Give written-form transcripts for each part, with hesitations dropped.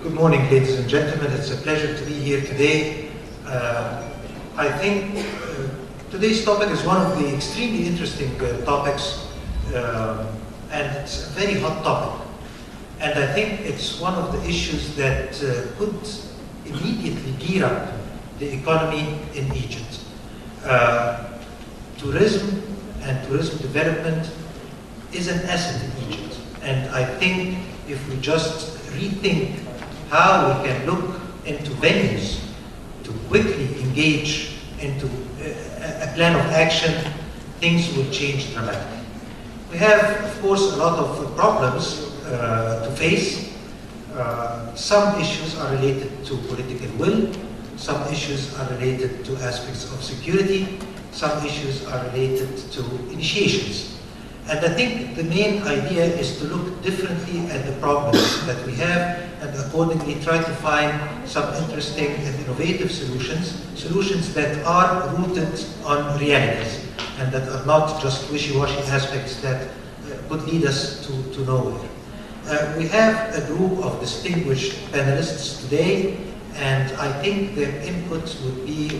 Good morning, ladies and gentlemen. It's a pleasure to be here today. I think today's topic is one of the extremely interesting topics, and it's a very hot topic. And I think it's one of the issues that could immediately gear up the economy in Egypt. Tourism and tourism development is an asset in Egypt. And I think if we just rethink how we can look into venues to quickly engage into a plan of action, things will change dramatically. We have, of course, a lot of problems to face. Some issues are related to political will, some issues are related to aspects of security, some issues are related to initiations. And I think the main idea is to look differently at the problems that we have and accordingly try to find some interesting and innovative solutions that are rooted on realities and that are not just wishy-washy aspects that could lead us to nowhere. We have a group of distinguished panelists today, and I think their input would be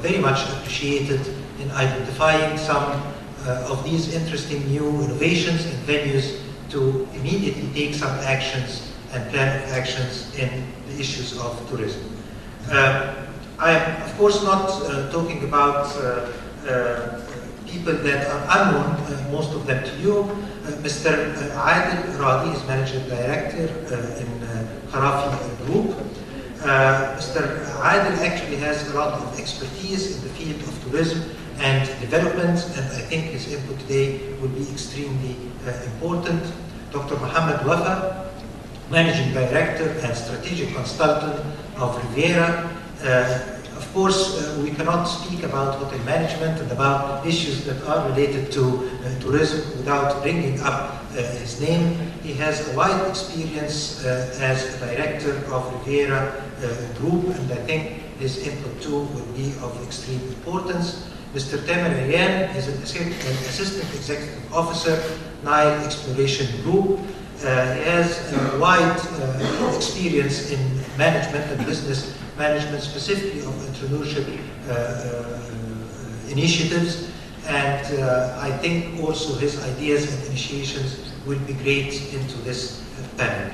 very much appreciated in identifying some of these interesting new innovations and venues to immediately take some actions and plan of actions in the issues of tourism. I am, of course, not talking about people that are unknown, most of them to you. Mr. Adel Radi is Managing Director in Kharafi Group. Mr. Adel actually has a lot of expertise in the field of tourism and development, and I think his input today will be extremely important. Dr. Mohammed Wafa, Managing Director and Strategic Consultant of Riviera. Of course, we cannot speak about hotel management and about issues that are related to tourism without bringing up his name. He has a wide experience as a director of Riviera Group, and I think his input too will be of extreme importance. Mr. Tamer Rayyan is an Assistant Executive Officer, Nile Exploration Group. He has a wide experience in management and business management, specifically of entrepreneurship initiatives, and I think also his ideas and initiations will be great into this panel.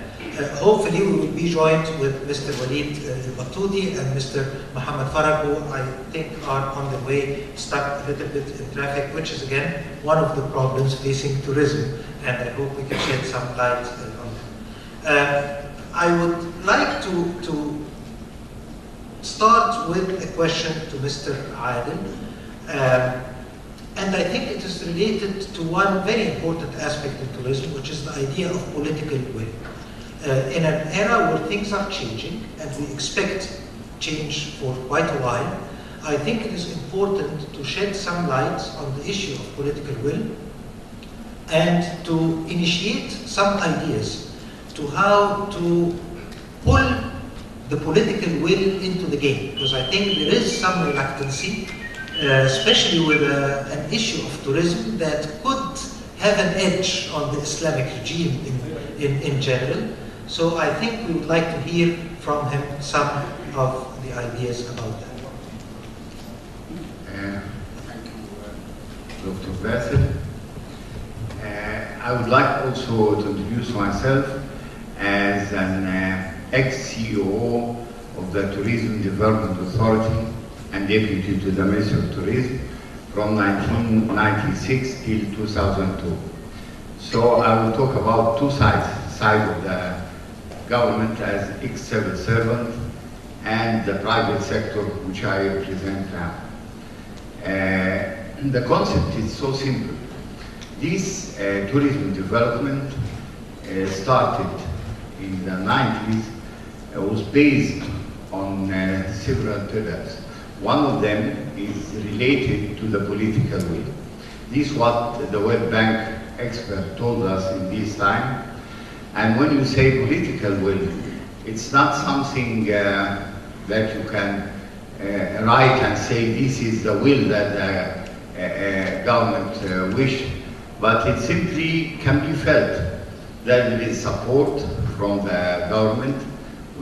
Hopefully we will be joined with Mr. Walid Al-Batouti and Mr. Mohammed Farag, who I think are on their way, stuck a little bit in traffic, which is again one of the problems facing tourism, and I hope we can shed some light on them. I would like to start with a question to Mr. Adel, and I think it is related to one very important aspect in tourism, which is the idea of political will. In an era where things are changing, and we expect change for quite a while, I think it is important to shed some light on the issue of political will and to initiate some ideas to how to pull the political will into the game, because I think there is some reluctancy, especially with an issue of tourism that could have an edge on the Islamic regime in general. So I think we would like to hear from him some of the ideas about that. Thank you, Dr. Bassel. I would like also to introduce myself as an ex-CEO of the Tourism Development Authority and Deputy to the Minister of Tourism from 1996 till 2002. So I will talk about two sides of the government as ex-civil servant and the private sector, which I represent now. The concept is so simple. This tourism development started in the 90s, was based on several pillars. One of them is related to the political will. This is what the World Bank expert told us in this time. And when you say political will, it's not something that you can write and say this is the will that the government wished, but it simply can be felt that there is support from the government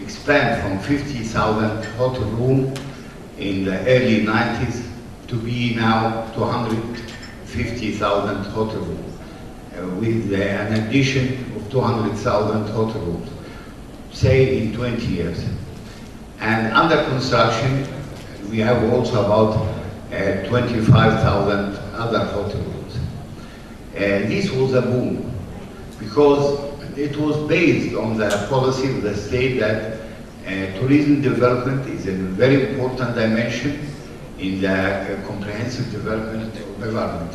expand from 50,000 hotel room in the early 90s to be now 250,000 hotel rooms, with an addition of 200,000 hotel rooms, say in 20 years. And under construction, we have also about 25,000 other hotel rooms. This was a boom because it was based on the policy of the state that tourism development is a very important dimension in the comprehensive development of the government.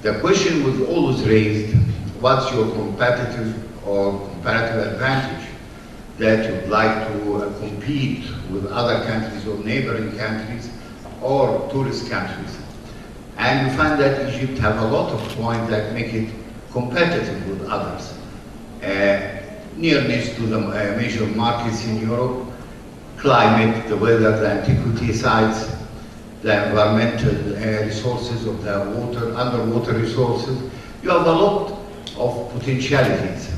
The question was always raised, what's your competitive or comparative advantage that you'd like to compete with other countries or neighboring countries or tourist countries? And you find that Egypt have a lot of points that make it competitive with others. Nearness to the major markets in Europe, climate, the weather, the antiquity sites, the environmental resources of the water, underwater resources. You have a lot of potentialities.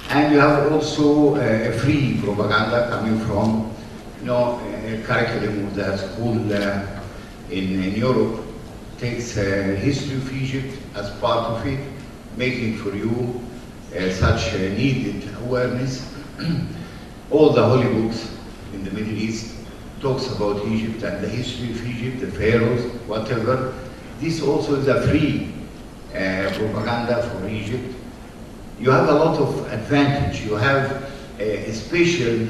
And you have also a free propaganda coming from, a curriculum of the school in Europe takes history of Egypt as part of it, making for you such needed awareness. All the holy books in the Middle East talks about Egypt and the history of Egypt, the pharaohs, whatever. This also is a free propaganda for Egypt. You have a lot of advantage. You have a special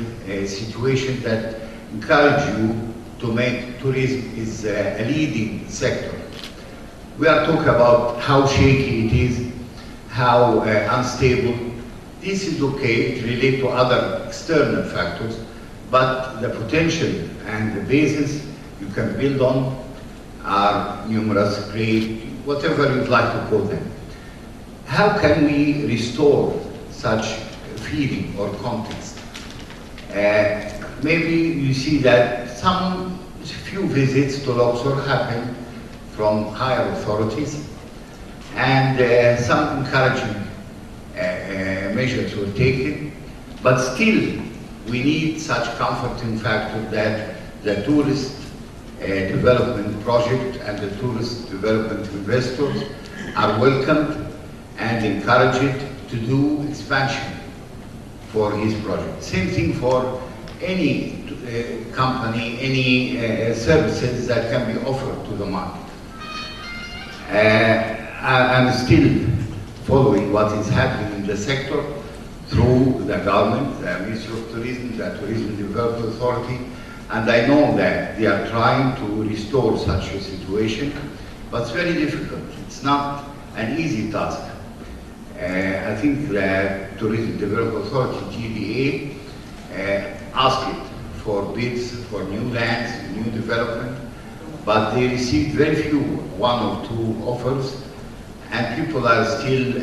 situation that encourage you to make tourism is a leading sector. We are talking about how shaky it is, how unstable. This is okay, it relates to other external factors, but the potential and the basis you can build on are numerous, great, whatever you'd like to call them. How can we restore such feeling or context? Maybe you see that few visits to Luxor happen from higher authorities, and some encouraging measures were taken, but still we need such comforting factor that the tourist development project and the tourist development investors are welcomed and encouraged to do expansion for his project. Same thing for any company, any services that can be offered to the market. I'm still following what is happening in the sector through the government, the Ministry of Tourism, the Tourism Development Authority, and I know that they are trying to restore such a situation, but it's very difficult. It's not an easy task. I think the Tourism Development Authority, TDA, asked it for bids for new lands, new development, but they received very few, 1 or 2 offers, and people are still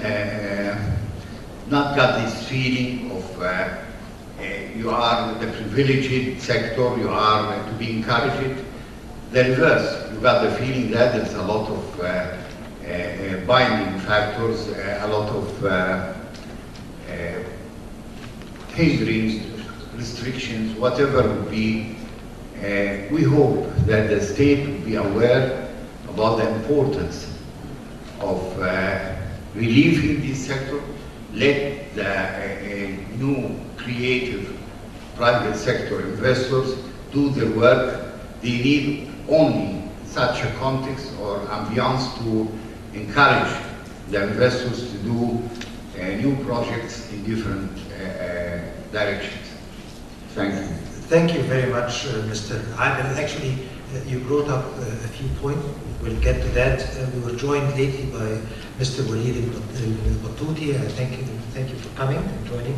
not got this feeling of you are the privileged sector, you are to be encouraged. The reverse, you got the feeling that there's a lot of binding factors, a lot of hindrance, restrictions, whatever would be. We hope that the state will be aware about the importance of relieving this sector, let the new creative private sector investors do their work. They need only such a context or ambiance to encourage the investors to do new projects in different directions. Thank you. Thank you very much, Mr. Adel. Actually, you brought up a few points. We'll get to that. We were joined lately by Mr. Walid al-Batouti. Thank you for coming and joining.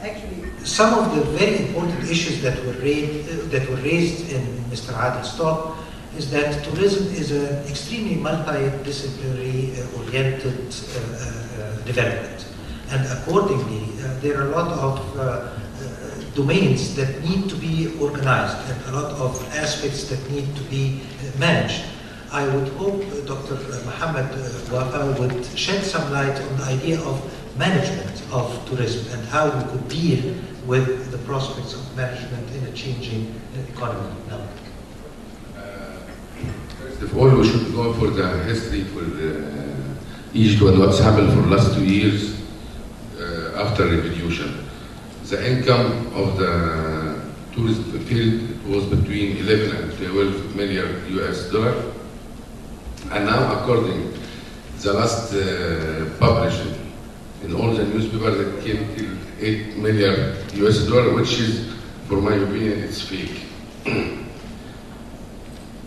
Actually, some of the very important issues that were raised in Mr. Adel's talk is that tourism is an extremely multidisciplinary oriented development. And accordingly, there are a lot of domains that need to be organized and a lot of aspects that need to be managed. I would hope Dr. Mohammed Wafa would shed some light on the idea of management of tourism and how we could deal with the prospects of management in a changing economy now. First of all, we should go for the history for Egypt and what's happened for the last 2 years after revolution. The income of the tourism field was between 11 and 12 million US dollar. And now, according to the last publishing in all the newspapers, it came till 8 million US dollar, which is, for my opinion, it's fake.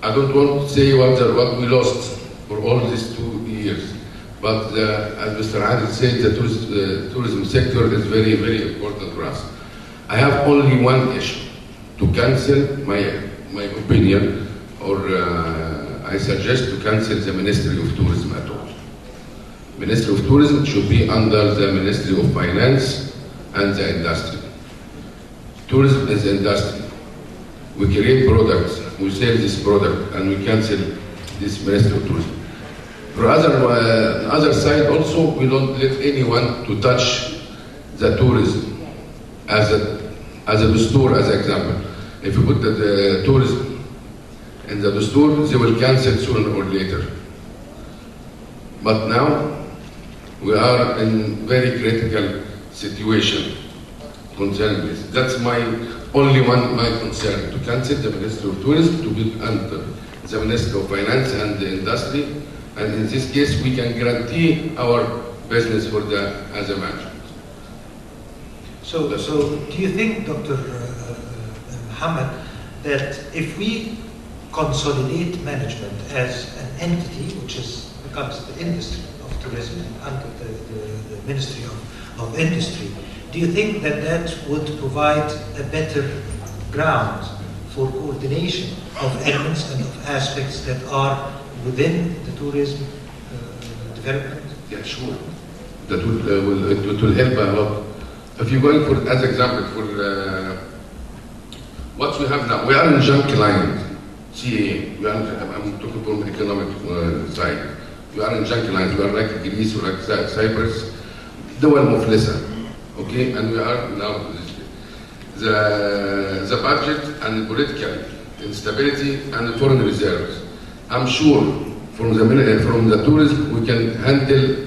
I don't want to say what we lost for all these 2 years, but as Mr. Adil said, the tourism sector is very, very important for us. I have only one issue, to cancel my opinion, or I suggest to cancel the Ministry of Tourism at all. Ministry of Tourism should be under the Ministry of Finance and the industry. Tourism is industry. We create products, we sell this product, and we cancel this Ministry of Tourism. For other side also, we don't let anyone to touch the tourism as a Dastur, as an example. If you put the tourism in the Dastur, they will cancel sooner or later. But now, we are in very critical situation concerning this. That's my concern, to cancel the Ministry of Tourism, to be under the Ministry of Finance and the Industry, and in this case we can guarantee our business for as a management. So do you think, Dr. Mohammed, that if we consolidate management as an entity which becomes the industry of tourism under the Ministry of Industry, do you think that would provide a better ground for coordination of elements and of aspects that are within the tourism development? Yeah, sure. That will help a lot. If you're going for, as example, for what we have now, we are in joint client, CAA. I'm talking from the economic side. We are in joint client. We are like Greece, or like Cyprus, the one of lesser. Okay, and we are now the budget and political instability and the foreign reserves. I'm sure from the tourism we can handle.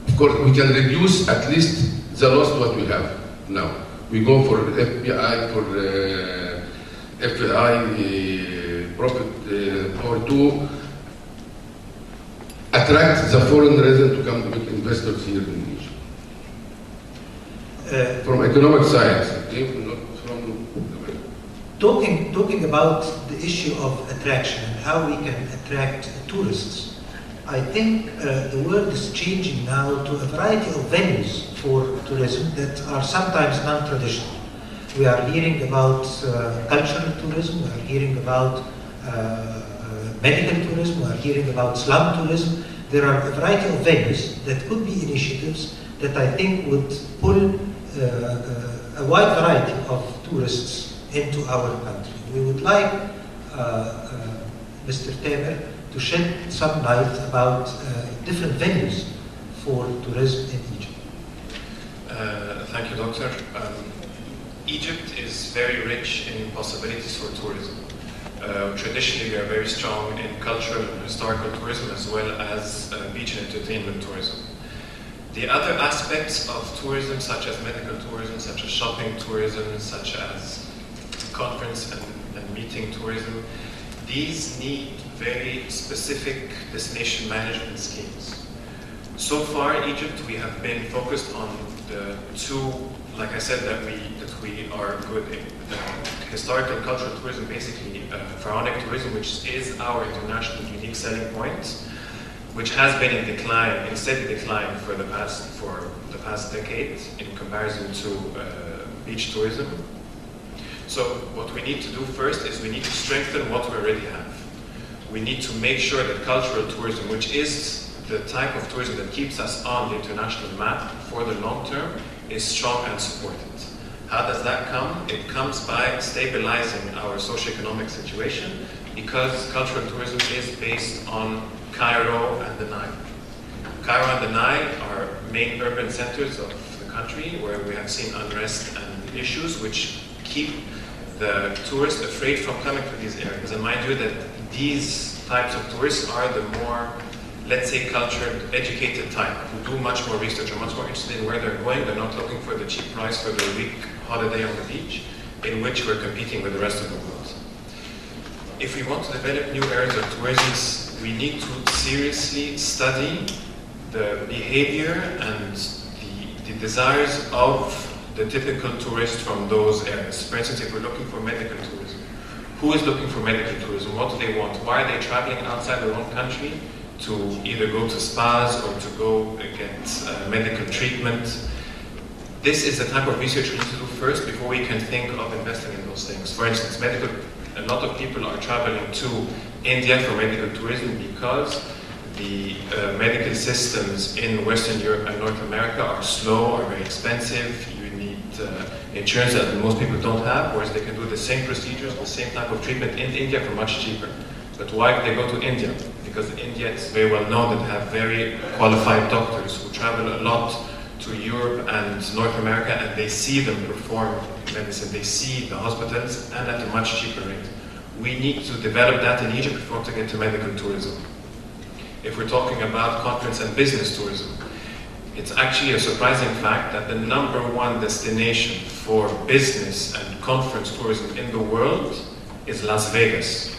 Of course, we can reduce at least the loss what we have now. We go for FPI profit or to attract the foreign resident to come to make investors here in Egypt. From economic science, okay? Not from talking about the issue of attraction and how we can attract tourists, I think the world is changing now to a variety of venues for tourism that are sometimes non-traditional. We are hearing about cultural tourism, we are hearing about medical tourism, we are hearing about slum tourism. There are a variety of venues that could be initiatives that I think would pull a wide variety of tourists into our country. We would like Mr. Tamer to shed some light about different venues for tourism in Egypt. Thank you, Doctor. Egypt is very rich in possibilities for tourism. Traditionally, we are very strong in cultural and historical tourism as well as beach and entertainment tourism. The other aspects of tourism, such as medical tourism, such as shopping tourism, such as conference and meeting tourism, these need very specific destination management schemes. So far, Egypt, we have been focused on the two, like I said, that we are good in. The historical and cultural tourism, basically pharaonic tourism, which is our international unique selling point, which has been in steady decline for the past decade in comparison to beach tourism. So what we need to do first is we need to strengthen what we already have. We need to make sure that cultural tourism, which is the type of tourism that keeps us on the international map for the long term, is strong and supported. How does that come? It comes by stabilizing our socioeconomic situation, because cultural tourism is based on Cairo and the Nile. Cairo and the Nile are main urban centers of the country where we have seen unrest and issues which keep the tourists afraid from coming to these areas. And mind you that these types of tourists are the more, let's say, cultured, educated type, who do much more research, are much more interested in where they're going. They're not looking for the cheap price for their week holiday on the beach, in which we're competing with the rest of the world. If we want to develop new areas of tourism, we need to seriously study the behavior and the desires of the typical tourist from those areas. For instance, if we're looking for medical tourism, who is looking for medical tourism? What do they want? Why are they traveling outside their own country to either go to spas or to go get medical treatment? This is the type of research we need to do first before we can think of investing in those things. For instance, a lot of people are traveling to India for medical tourism because the medical systems in Western Europe and North America are slow, are very expensive. You need insurance that most people don't have, whereas they can do the same procedures, the same type of treatment in India for much cheaper. But why do they go to India? Because India is very well known that have very qualified doctors who travel a lot to Europe and North America, and they see them perform medicine. They see the hospitals, and at a much cheaper rate. We need to develop that in Egypt if we want to get to medical tourism. If we're talking about conference and business tourism, it's actually a surprising fact that the #1 destination for business and conference tourism in the world is Las Vegas.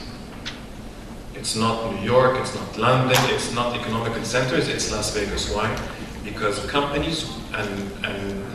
It's not New York, it's not London, it's not economical centers, it's Las Vegas. Why? Because companies and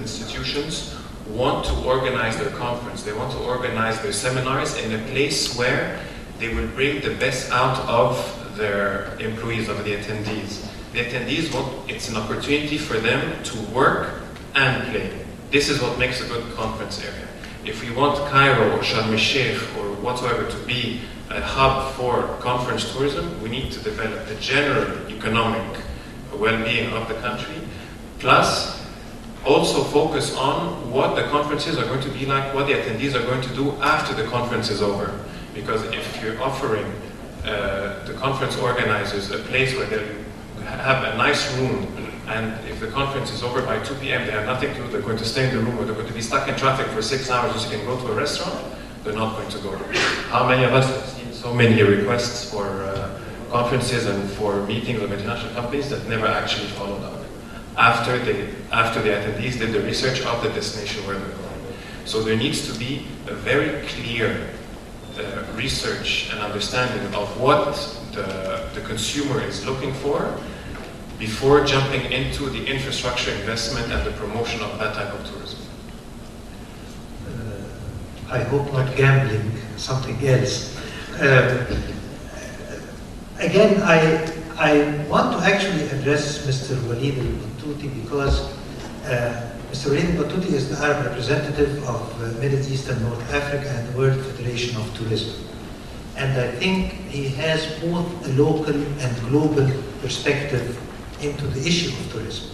institutions want to organize their conference, they want to organize their seminars in a place where they will bring the best out of their employees, of the attendees. The attendees it's an opportunity for them to work and play. This is what makes a good conference area. If we want Cairo or Sharm el-Sheikh or whatsoever to be a hub for conference tourism, we need to develop the general economic well-being of the country, plus also focus on what the conferences are going to be like, what the attendees are going to do after the conference is over. Because if you're offering the conference organizers a place where they'll have a nice room, and if the conference is over by 2 p.m. they have nothing to do, they're going to stay in the room, or they're going to be stuck in traffic for 6 hours just so you can go to a restaurant, they're not going to go. How many of us have seen so many requests for conferences and for meetings of international companies that never actually followed up after the attendees did the research of the destination where they're going? So there needs to be a very clear research and understanding of what the consumer is looking for before jumping into the infrastructure investment and the promotion of that type of tourism. I hope not gambling, something else. Again, I want to actually address Mr. Walid al-Battouti because Mr. Walid al-Battouti is the Arab representative of Middle East and North Africa and the World Federation of Tourism. And I think he has both a local and global perspective into the issue of tourism.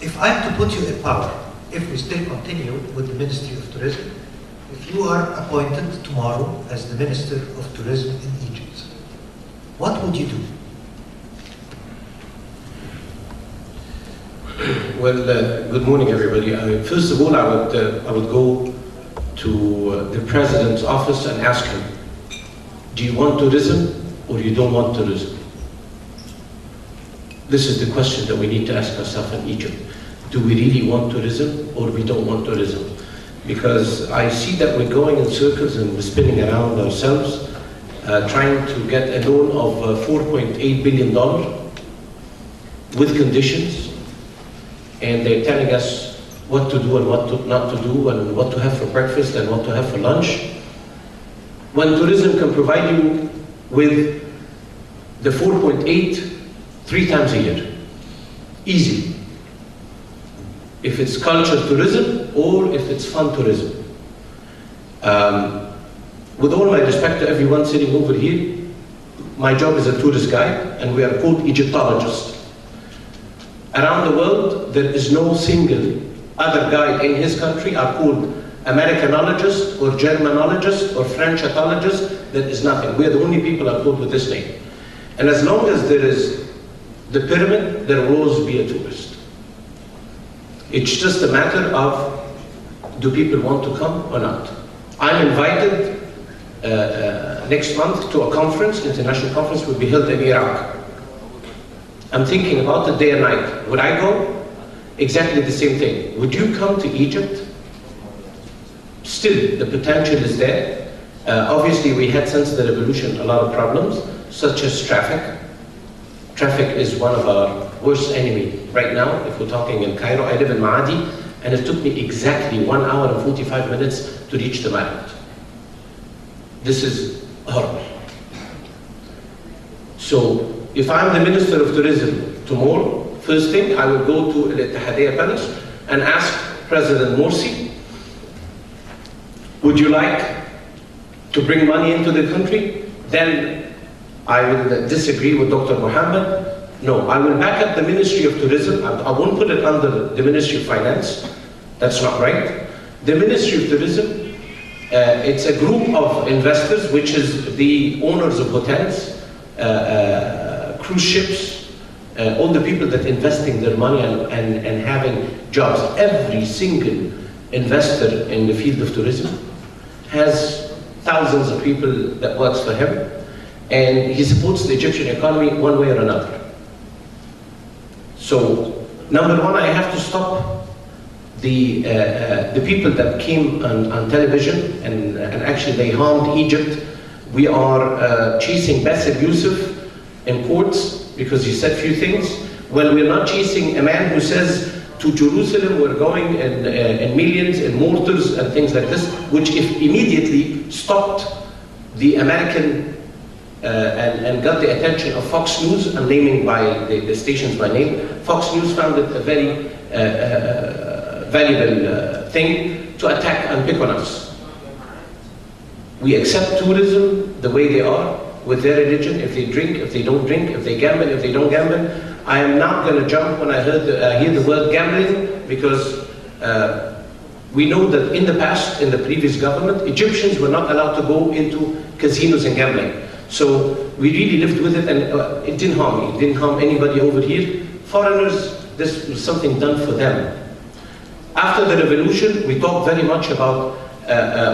If I'm to put you in power, if we still continue with the Ministry of Tourism, if you are appointed tomorrow as the Minister of Tourism in Egypt, what would you do? Well, good morning, everybody. First of all, I would go to the President's office and ask him, do you want tourism or you don't want tourism? This is the question that we need to ask ourselves in Egypt. Do we really want tourism or we don't want tourism? Because I see that we're going in circles and we're spinning around ourselves, trying to get a loan of $4.8 billion with conditions, and they're telling us what to do and what not to do, and what to have for breakfast and what to have for lunch. When tourism can provide you with the 4.8 3 times a year, easy. If it's culture tourism or if it's fun tourism. With all my respect to everyone sitting over here, my job is a tourist guide and we are called Egyptologists. Around the world, there is no single other guide in his country are called Americanologist or Germanologist or Frenchatologist. There is nothing. We are the only people are called with this name. And as long as there is the pyramid, there will always be a tourist. It's just a matter of, do people want to come or not? I'm invited next month to a conference, international conference will be held in Iraq. I'm thinking about it day and night. Would I go? Exactly the same thing. Would you come to Egypt? Still, the potential is there. Obviously, we had since the revolution a lot of problems, such as traffic. Traffic is one of our worst enemy right now. If we're talking in Cairo, I live in Maadi, and it took me exactly 1 hour and 45 minutes to reach the market. This is horrible. So, if I'm the Minister of Tourism tomorrow, first thing I will go to Al-Ittihadiyya Palace and ask President Morsi, would you like to bring money into the country? Then I will disagree with Dr. Mohammed. No, I will back up the Ministry of Tourism. I won't put it under the Ministry of Finance. That's not right. The Ministry of Tourism, it's a group of investors, which is the owners of hotels, cruise ships, all the people that investing their money and having jobs. Every single investor in the field of tourism has thousands of people that works for him, and he supports the Egyptian economy one way or another. So, number one, I have to stop the people that came on television and actually they harmed Egypt. We are chasing Bassel Youssef in courts because he said few things. Well, we're not chasing a man who says to Jerusalem we're going in millions in mortars and things like this, which if immediately stopped the American and got the attention of Fox News. I'm naming by the stations by name. Fox News found it a very valuable thing to attack and pick on us. We accept tourism the way they are, with their religion, if they drink, if they don't drink, if they gamble, if they don't gamble. I am not going to jump when I hear the word gambling, because we know that in the past, in the previous government, Egyptians were not allowed to go into casinos and gambling. So we really lived with it, and it didn't harm me. It didn't harm anybody over here. Foreigners, this was something done for them. After the revolution, we talked very much about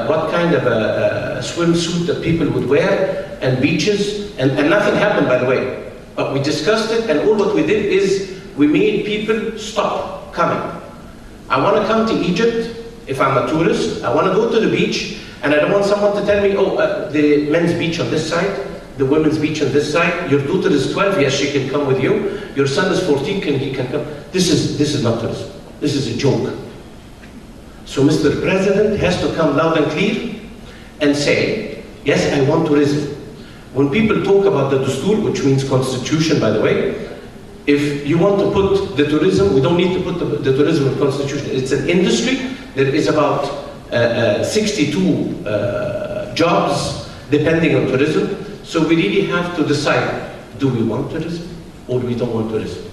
what kind of a swimsuit that people would wear, and beaches, and nothing happened, by the way. But we discussed it, and all what we did is we made people stop coming. I want to come to Egypt if I'm a tourist. I want to go to the beach, and I don't want someone to tell me, oh, the men's beach on this side, the women's beach on this side. Your daughter is 12, yes, she can come with you. Your son is 14, he can come. This is not tourism. This is a joke. So Mr. President has to come loud and clear and say, yes, I want tourism. When people talk about the Dustur, which means constitution, by the way, if you want to put the tourism, we don't need to put the tourism in constitution. It's an industry. There is about 62 jobs depending on tourism. So we really have to decide, do we want tourism or we don't want tourism?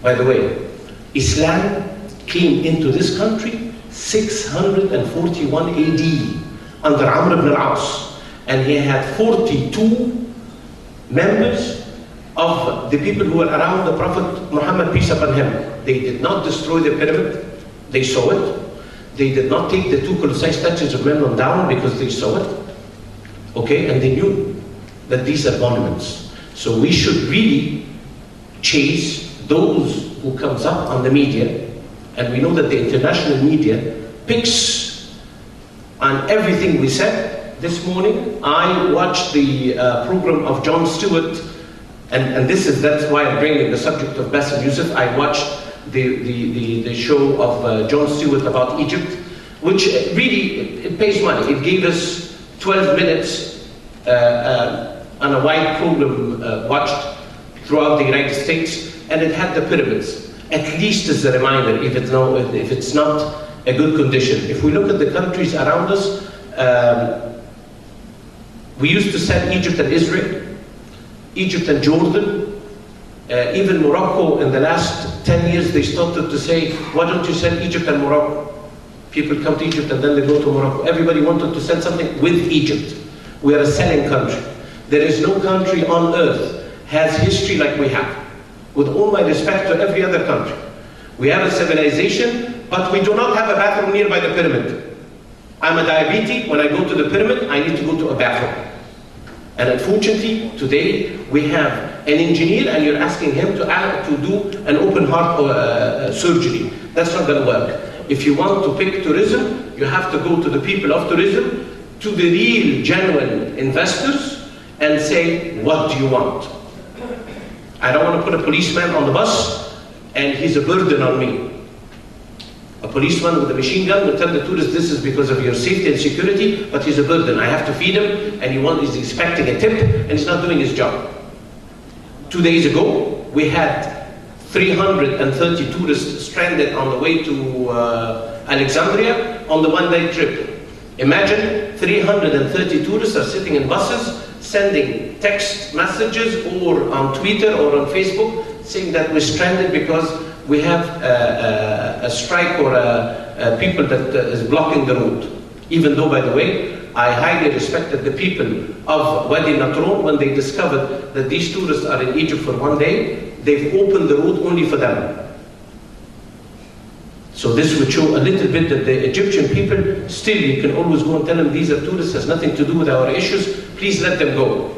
By the way, Islam came into this country 641 AD under Amr ibn al-As, and he had 42 members of the people who were around the Prophet Muhammad, peace upon him. They did not destroy the pyramid, they saw it. They did not take the 2 colossal statues of Memnon down because they saw it. Okay, and they knew that these are monuments. So we should really chase those who comes up on the media, and we know that the international media picks on everything we said. This morning, I watched the program of Jon Stewart, and that's why I'm bringing the subject of Bassel Youssef. I watched the show of Jon Stewart about Egypt, which really, it pays money. It gave us 12 minutes on a wide program watched throughout the United States, and it had the pyramids, at least as a reminder, if it's not a good condition. If we look at the countries around us, we used to send Egypt and Israel, Egypt and Jordan, even Morocco. In the last 10 years, they started to say, why don't you send Egypt and Morocco? People come to Egypt and then they go to Morocco. Everybody wanted to send something with Egypt. We are a selling country. There is no country on earth has history like we have. with all my respect to every other country. We have a civilization, but we do not have a bathroom nearby the pyramid. I'm a diabetic. When I go to the pyramid, I need to go to a bathroom. And unfortunately, today, we have an engineer and you're asking him to do an open heart surgery. That's not going to work. If you want to pick tourism, you have to go to the people of tourism, to the real, genuine investors, and say, what do you want? I don't want to put a policeman on the bus, and he's a burden on me. A policeman with a machine gun will tell the tourist, this is because of your safety and security, but he's a burden. I have to feed him, and he's expecting a tip, and he's not doing his job. 2 days ago, we had 330 tourists stranded on the way to Alexandria on the one-day trip. Imagine 330 tourists are sitting in buses, sending text messages or on Twitter or on Facebook, saying that we're stranded because we have a strike or people that is blocking the road. Even though, by the way, I highly respected the people of Wadi Natron when they discovered that these tourists are in Egypt for 1 day, they've opened the road only for them. So this would show a little bit that the Egyptian people, still you can always go and tell them these are tourists, has nothing to do with our issues, please let them go.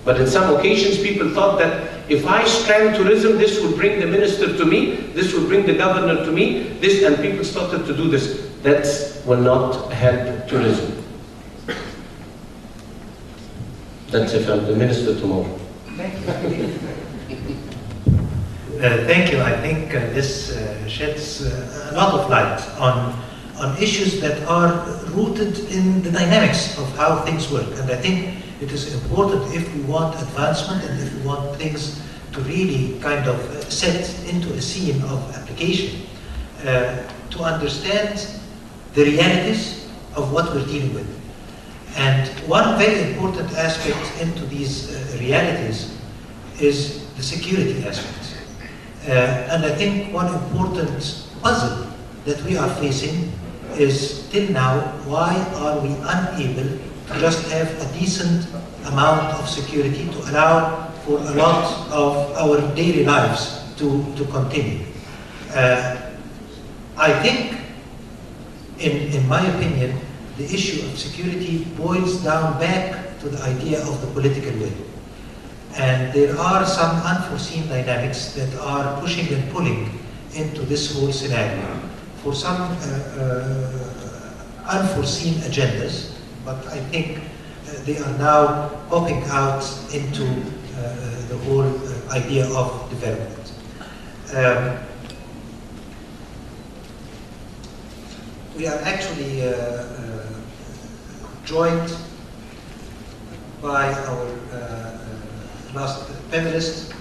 But in some occasions people thought that if I strand tourism, this will bring the minister to me, this will bring the governor to me, and people started to do this. That will not help tourism. That's if I'm the minister tomorrow. Thank you. I think this sheds a lot of light on issues that are rooted in the dynamics of how things work. And I think it is important, if we want advancement and if we want things to really kind of set into a scene of application, to understand the realities of what we're dealing with. And one very important aspect into these realities is the security aspect. And I think one important puzzle that we are facing is, till now, why are we unable to just have a decent amount of security to allow for a lot of our daily lives to continue? I think, in my opinion, the issue of security boils down back to the idea of the political will. And there are some unforeseen dynamics that are pushing and pulling into this whole scenario for some unforeseen agendas, but I think they are now popping out into the whole idea of development. We are actually joined by our last panelist.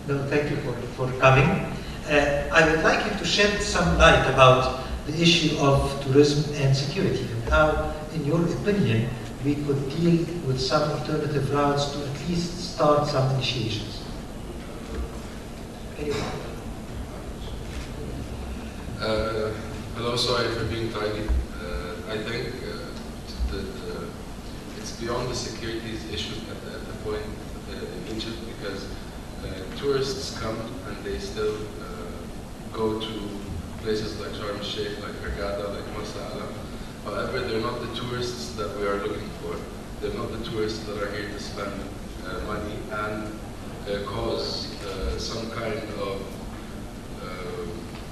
No, thank you for coming. I would like you to shed some light about the issue of tourism and security, and how, in your opinion, we could deal with some alternative routes to at least start some initiations. Hello, sorry for being tardy. I think that it's beyond the security issues at the point in Egypt, because tourists come and they still go to places like Sharm el-Sheikh, like Hurghada, like Marsa Alam. However, they're not the tourists that we are looking for. They're not the tourists that are here to spend money and cause some kind of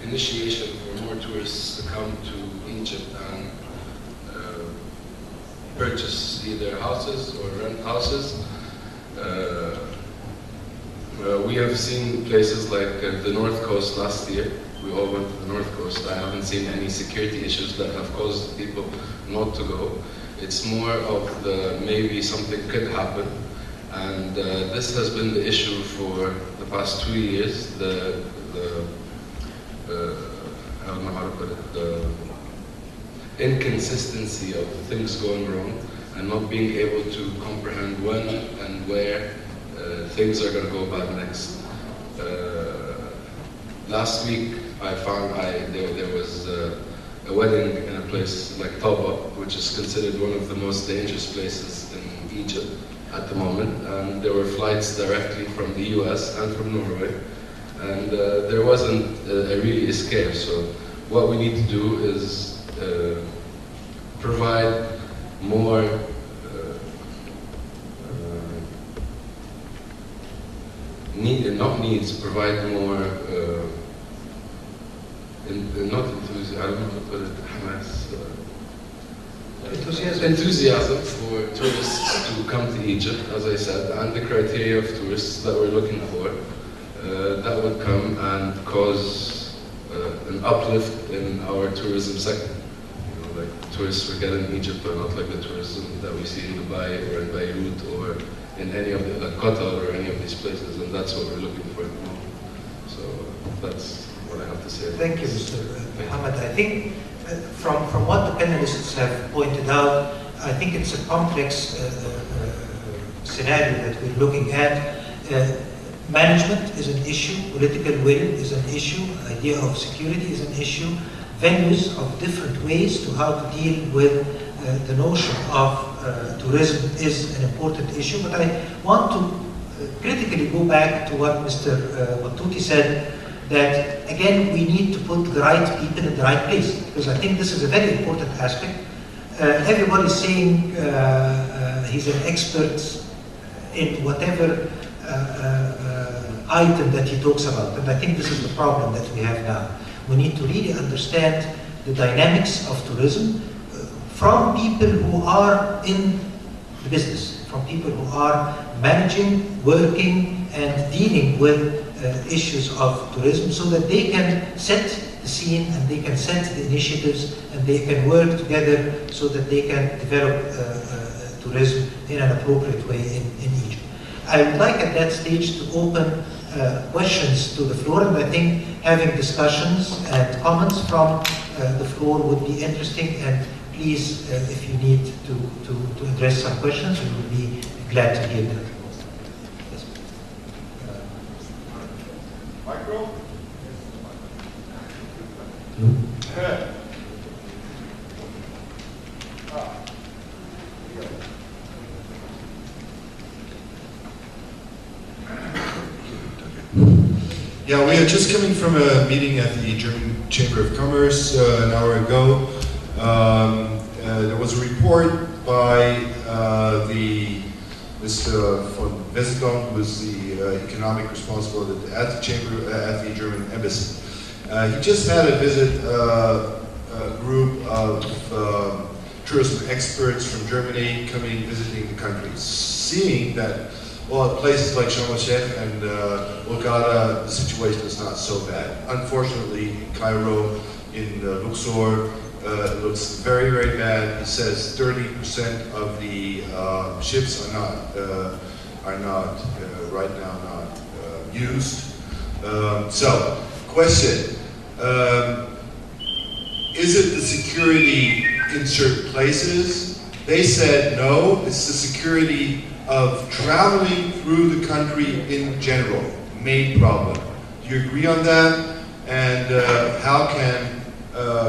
initiation for more tourists to come to Egypt and purchase either houses or rent houses. We have seen places like the North Coast last year. We all went to the North Coast. I haven't seen any security issues that have caused people not to go. It's more of the maybe something could happen. And this has been the issue for the past 2 years. I don't know how to put it, the inconsistency of things going wrong and not being able to comprehend when and where things are going to go bad next. Last week I found there was a wedding in a place like Taba, which is considered one of the most dangerous places in Egypt. at the moment, and there were flights directly from the US and from Norway, and there wasn't a really escape. So what we need to do is provide more provide more not enthusiasm, I don't know how to put it, enthusiasm for tourists to come to Egypt, as I said, and the criteria of tourists that we're looking for, that would come and cause an uplift in our tourism sector. You know, like tourists we get in Egypt are not like the tourism that we see in Dubai or in Beirut or in any of the, like Qatar or any of these places, and that's what we're looking for at the moment. So that's what I have to say. Thank you, Mr. Mohammed. I think from what the panelists have pointed out, I think it's a complex scenario that we're looking at. Management is an issue, political will is an issue, idea of security is an issue, venues of different ways to how to deal with the notion of tourism is an important issue. But I want to critically go back to what Mr. Wattuti said, that again we need to put the right people in the right place, because I think this is a very important aspect. Everybody's saying he's an expert in whatever item that he talks about, and I think this is the problem that we have now. We need to really understand the dynamics of tourism from people who are in the business, from people who are managing, working, and dealing with issues of tourism, so that they can set the scene and they can set the initiatives and they can work together so that they can develop tourism in an appropriate way in Egypt. I would like at that stage to open questions to the floor, and I think having discussions and comments from the floor would be interesting, and please, if you need to address some questions, we will be glad to hear that. Yes. Micro? No? Yeah, we are just coming from a meeting at the German Chamber of Commerce an hour ago. There was a report by Mr. von Westerkamp, who is the economic responsibility at the chamber, at the German embassy. He just had a visit, a group of tourism experts from Germany coming visiting the country, seeing that, well, at places like Sharm el-Sheikh and Hurghada, the situation is not so bad. Unfortunately, in Cairo, in Luxor, it looks very, very bad. He says 30% of the ships are not right now not used. So, question: is it the security in certain places? They said no. It's the security of traveling through the country in general, main problem. Do you agree on that? And how can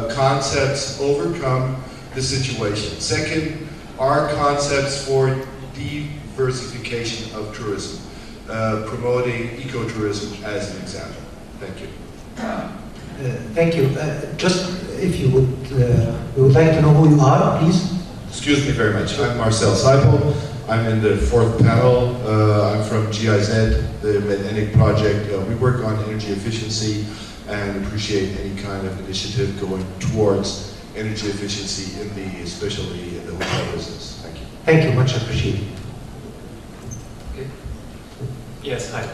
concepts overcome the situation? Second, are concepts for diversification of tourism, promoting ecotourism as an example. Thank you. Thank you. Just if you would, we would like to know who you are, please. Excuse me very much. I'm Marcel Seipel. I'm in the fourth panel. I'm from GIZ, the Medenic project. We work on energy efficiency and appreciate any kind of initiative going towards energy efficiency in the, especially in the hotel business. Thank you. Thank you, much appreciated. Okay. Yes, hi.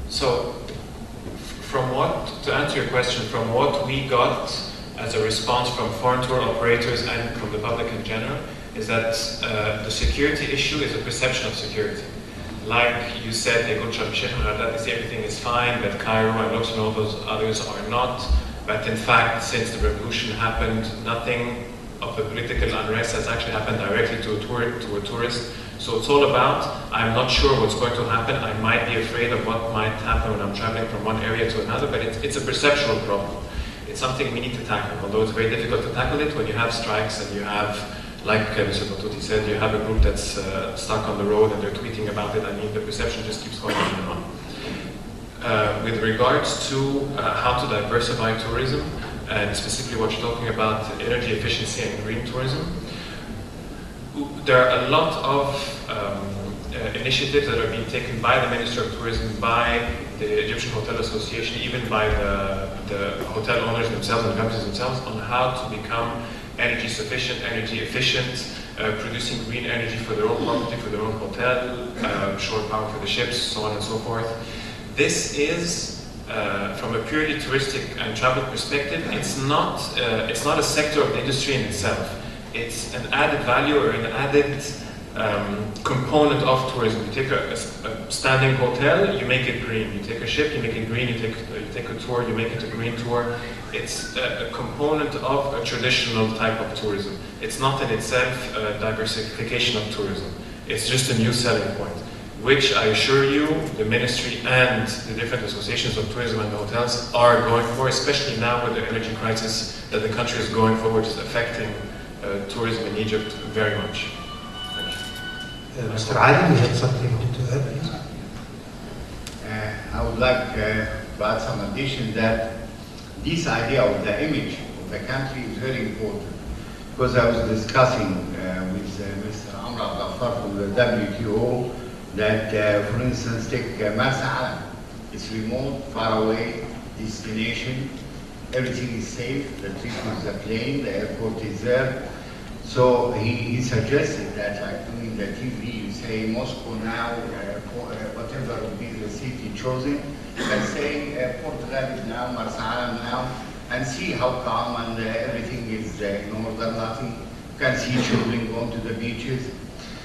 So, to answer your question, from what we got as a response from foreign tour operators and from the public in general, is that the security issue is a perception of security. Like you said, they go to Sharm el-Sheikh and they say everything is fine, but Cairo and Luxor and all those others are not. But in fact, since the revolution happened, nothing of the political unrest has actually happened directly to a tourist. So it's all about, I'm not sure what's going to happen. I might be afraid of what might happen when I'm traveling from one area to another, but it's a perceptual problem. It's something we need to tackle, although it's very difficult to tackle it when you have strikes and you have like Mr. Battuti said, you have a group that's stuck on the road and they're tweeting about it. I mean, the perception just keeps going on and on. With regards to how to diversify tourism, and specifically what you're talking about, energy efficiency and green tourism, there are a lot of initiatives that are being taken by the Ministry of Tourism, by the Egyptian Hotel Association, even by the hotel owners themselves and the companies themselves, on how to become energy sufficient, energy efficient, producing green energy for their own property, for their own hotel, shore power for the ships, so on and so forth. This is, from a purely touristic and travel perspective, it's not a sector of the industry in itself. It's an added value or an added component of tourism. You take a standing hotel, you make it green. You take a ship, you make it green. You take a tour, you make it a green tour. It's a component of a traditional type of tourism. It's not in itself a diversification of tourism. It's just a new selling point, which I assure you, the ministry and the different associations of tourism and the hotels are going for, especially now with the energy crisis that the country is going for, which is affecting tourism in Egypt very much. Mr. Ali, you had something to add, please? I would like to add some addition that this idea of the image of the country is very important. Because I was discussing with Mr. Amr Abdel from the WTO that, for instance, take Marsa Alam. It's remote, far away destination. Everything is safe. The treatment is plane. The airport is there. So he suggested that, like doing the TV, you say Moscow now, whatever will be the city chosen, let's say Portugal is now, Marsa Alam now, and see how calm and everything is in order, nothing. You can see children going to the beaches.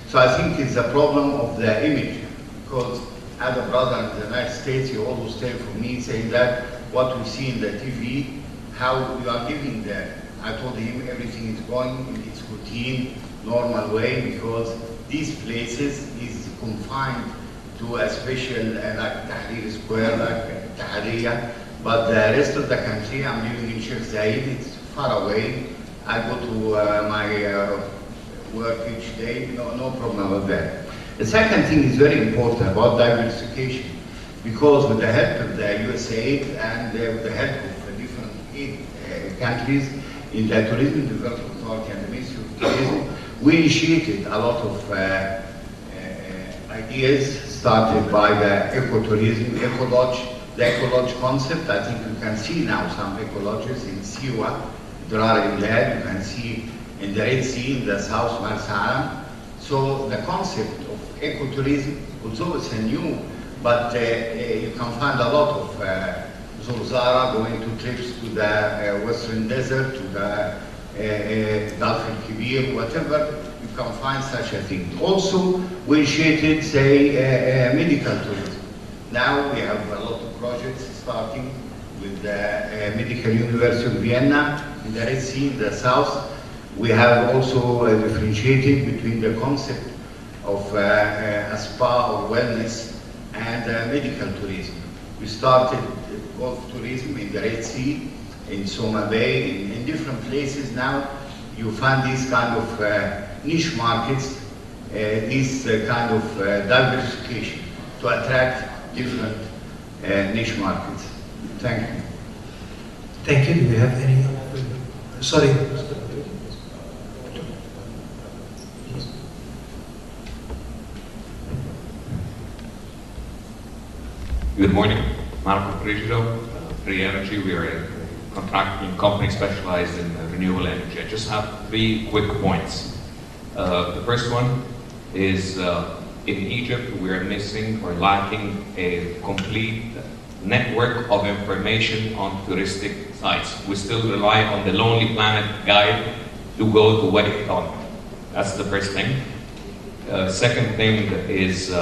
So I think it's a problem of the image, because as a brother in the United States, he always tell for me, saying that what we see in the TV, how you are living there. I told him everything is going in its routine, normal way, because these places is confined to a special, like Tahrir Square, like Tahririyah, but the rest of the country, I'm living in Sheikh Zayed, it's far away. I go to my work each day, no problem with that. The second thing is very important about diversification, because with the help of the USAID and with the help of different aid countries, in the Tourism Development Authority and the Ministry of Tourism, we initiated a lot of ideas started by the ecotourism, eco-lodge, the eco-lodge concept. I think you can see now some eco-lodges in Siwa, there are in there, you can see in the Red Sea, in the South Marsa Alam. So the concept of ecotourism, although it's a new, but you can find a lot of Zorzara going to trips to the Western Desert, to the Gulf al-Kibir, whatever, you can find such a thing. Also, we initiated, say, medical tourism. Now we have a lot of projects starting with the Medical University of Vienna, in the Red Sea, in the south. We have also differentiated between the concept of a spa or wellness and medical tourism. We started golf tourism in the Red Sea, in Soma Bay, in different places now. You find these kind of niche markets, this kind of diversification to attract different niche markets. Thank you. Thank you. Do we have any? Sorry. Good morning. Marco Frigido, Free Energy. We are a contracting company specialized in renewable energy. I just have 3 quick points. The first one is in Egypt we are missing or lacking a complete network of information on touristic sites. We still rely on the Lonely Planet guide to go to Wadi Hitan. That's the first thing. Second thing is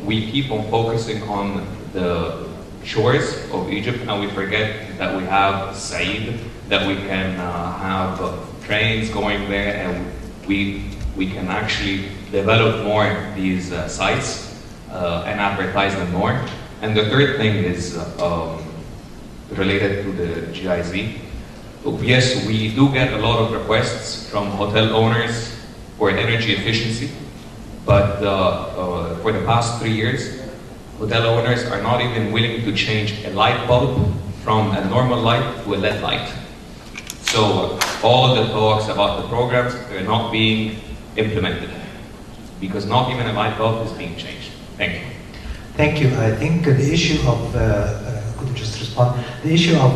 we keep on focusing on the shores of Egypt and we forget that we have Said, that we can have trains going there and we can actually develop more these sites and advertise them more. And the third thing is related to the GIZ. Yes, we do get a lot of requests from hotel owners for energy efficiency, but for the past 3 years, hotel owners are not even willing to change a light bulb from a normal light to a LED light. So all the talks about the programs are not being implemented because not even a light bulb is being changed. Thank you. Thank you. I think the issue of, could you just respond? The issue of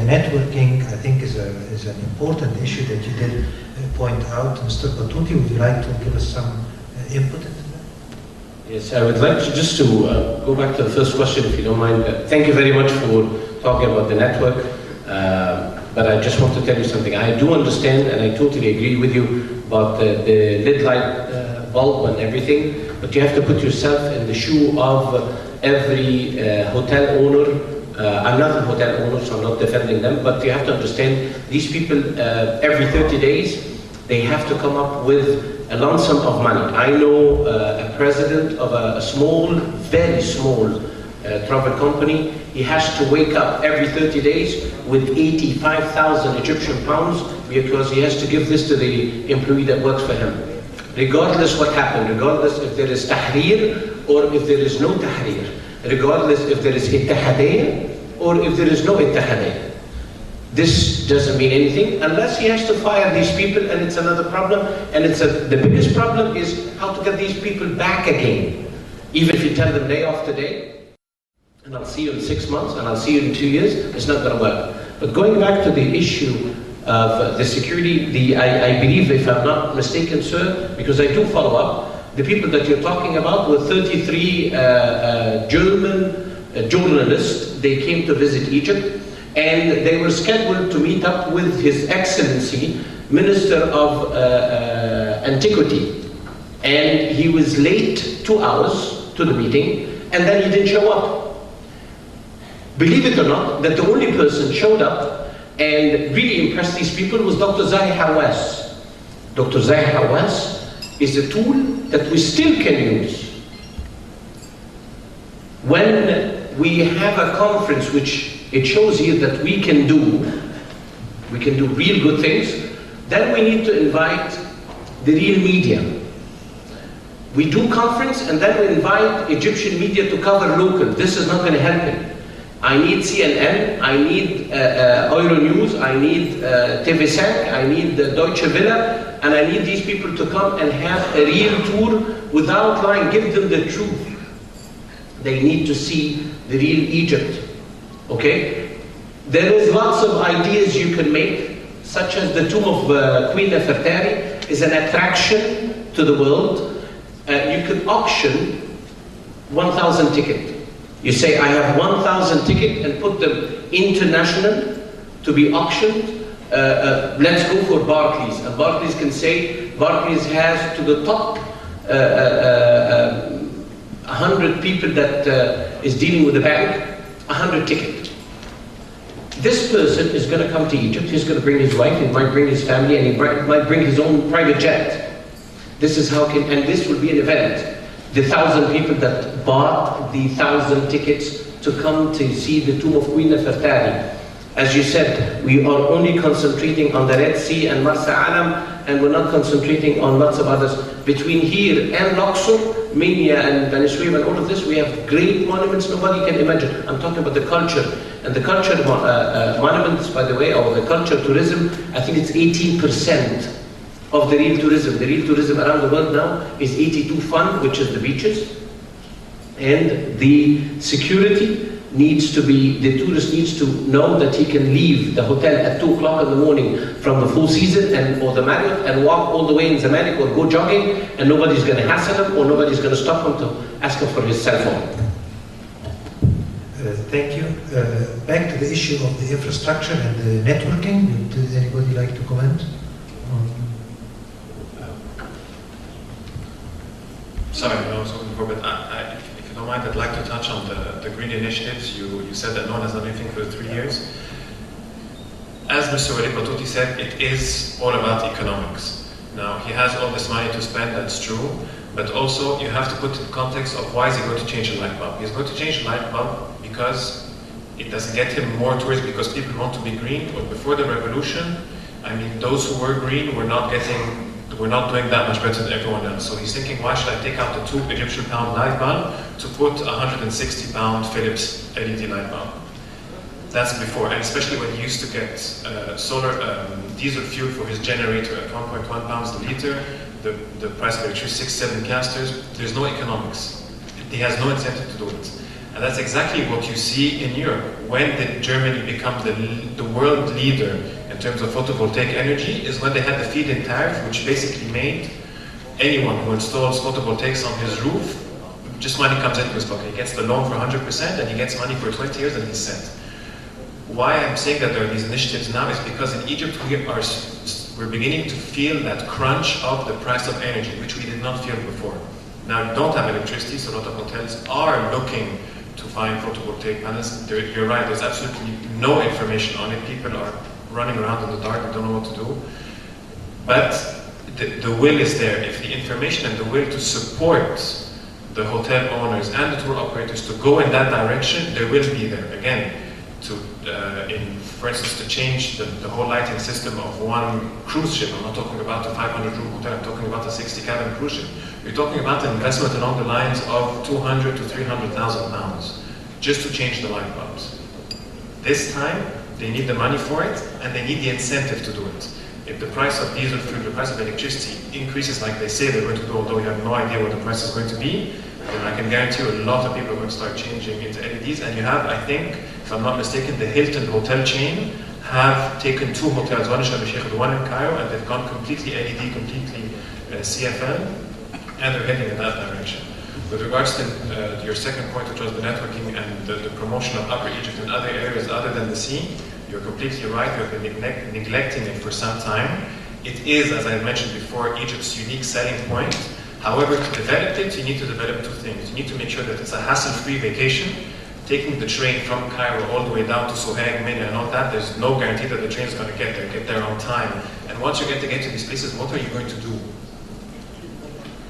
networking, I think, is an important issue that you did point out. Mr. Batouti, would you like to give us some input into that? Yes, I would like to just to go back to the first question, if you don't mind. Thank you very much for talking about the network. But I just want to tell you something. I do understand, and I totally agree with you about the LED light bulb and everything. But you have to put yourself in the shoe of every hotel owner. I'm not a hotel owner, so I'm not defending them. But you have to understand, these people, every 30 days, they have to come up with a lump sum of money. I know a president of a small, very small travel company. He has to wake up every 30 days with 85,000 Egyptian pounds because he has to give this to the employee that works for him. Regardless what happened, regardless if there is tahrir or if there is no tahrir, regardless if there is ittihadiyya or if there is no ittihadiyya. This doesn't mean anything unless he has to fire these people, and it's another problem. And the biggest problem is how to get these people back again. Even if you tell them lay off today, and I'll see you in 6 months, and I'll see you in 2 years, it's not going to work. But going back to the issue of the security, I believe, if I'm not mistaken, sir, because I do follow up, the people that you're talking about were 33 German journalists. They came to visit Egypt, and they were scheduled to meet up with His Excellency, Minister of Antiquity. And he was late 2 hours to the meeting, and then he didn't show up. Believe it or not, that the only person showed up and really impressed these people was Dr. Zahi Hawass. Dr. Zahi Hawass is a tool that we still can use. When we have a conference which it shows here that we can do real good things, then we need to invite the real media. We do conference and then we invite Egyptian media to cover local. This is not going to help it. I need CNN, I need Euronews, I need TV5, I need Deutsche Welle, and I need these people to come and have a real tour without lying, give them the truth. They need to see the real Egypt, okay? There is lots of ideas you can make, such as the tomb of Queen Nefertari is an attraction to the world. You could auction 1,000 tickets. You say, I have 1,000 tickets and put them international to be auctioned. Let's go for Barclays. And Barclays can say, Barclays has to the top 100 people that is dealing with the bank, 100 tickets. This person is going to come to Egypt, he's going to bring his wife, he might bring his family, and he might bring his own private jet. This is how and this will be an event. The 1,000 people that bought the 1,000 tickets to come to see the tomb of Queen Nefertari. As you said, we are only concentrating on the Red Sea and Marsa Alam, and we're not concentrating on lots of others. Between here and Luxor, Minya and Bani Suef and all of this, we have great monuments nobody can imagine. I'm talking about the culture. And the culture monuments, by the way, or the culture tourism, I think it's 18% of the real tourism. The real tourism around the world now is 82 fun, which is the beaches. And the security needs to be, the tourist needs to know that he can leave the hotel at 2 o'clock in the morning from the Four Seasons or the Marriott and walk all the way in Zamalek or go jogging, and nobody's going to hassle him or nobody's going to stop him to ask him for his cell phone. Thank you. Back to the issue of the infrastructure and the networking. Would anybody like to comment? Sorry, I was looking for, but if you don't mind, I'd like to touch on the green initiatives. You said that no one has done anything for 3 years. As Mr. Walid Batouti said, it is all about economics. Now, he has all this money to spend, that's true, but also you have to put in context of why is he going to change a light bulb. He's going to change a light bulb because It doesn't get him more tourists because people want to be green. But before the revolution, I mean, those who were green were not doing that much better than everyone else. So he's thinking, why should I take out the 2 Egyptian pound light bulb to put a 160 pound Philips LED light bulb? That's before, and especially when he used to get diesel fuel for his generator at 1.1 pounds a liter, the price of electricity 6-7 casters, there's no economics. He has no incentive to do it. And that's exactly what you see in Europe. When did Germany become the world leader in terms of photovoltaic energy? Is when they had the feed-in tariff, which basically made anyone who installs photovoltaics on his roof, just money comes into his pocket. He gets the loan for 100% and he gets money for 20 years and he's set. Why I'm saying that there are these initiatives now is because in Egypt we're beginning to feel that crunch of the price of energy, which we did not feel before. Now you don't have electricity, so a lot of hotels are looking to find photovoltaic panels. You're right, there's absolutely no information on it. People are running around in the dark and don't know what to do. But the will is there. If the information and the will to support the hotel owners and the tour operators to go in that direction, there will be there. Again, for instance, to change the whole lighting system of one cruise ship. I'm not talking about a 500-room hotel, I'm talking about a 60-cabin cruise ship. You're talking about an investment along the lines of 200 to 300,000 pounds just to change the light bulbs. This time, they need the money for it, and they need the incentive to do it. If the price of diesel fuel, the price of electricity increases like they say they're going to do, although we have no idea what the price is going to be, then I can guarantee you a lot of people are going to start changing into LEDs. And you have, I think, if I'm not mistaken, the Hilton hotel chain have taken 2 hotels, one in Sharm el-Sheikh, the one in Cairo, and they've gone completely LED, completely CFL, and they're heading in that direction. With regards to your second point, which was the networking and the promotion of Upper Egypt and other areas other than the sea, you're completely right. We have been neglecting it for some time. It is, as I mentioned before, Egypt's unique selling point. However, to develop it, you need to develop 2 things. You need to make sure that it's a hassle-free vacation. Taking the train from Cairo all the way down to Sohag, Mina, and all that, there's no guarantee that the train is going to get there on time. And once you get to these places, what are you going to do?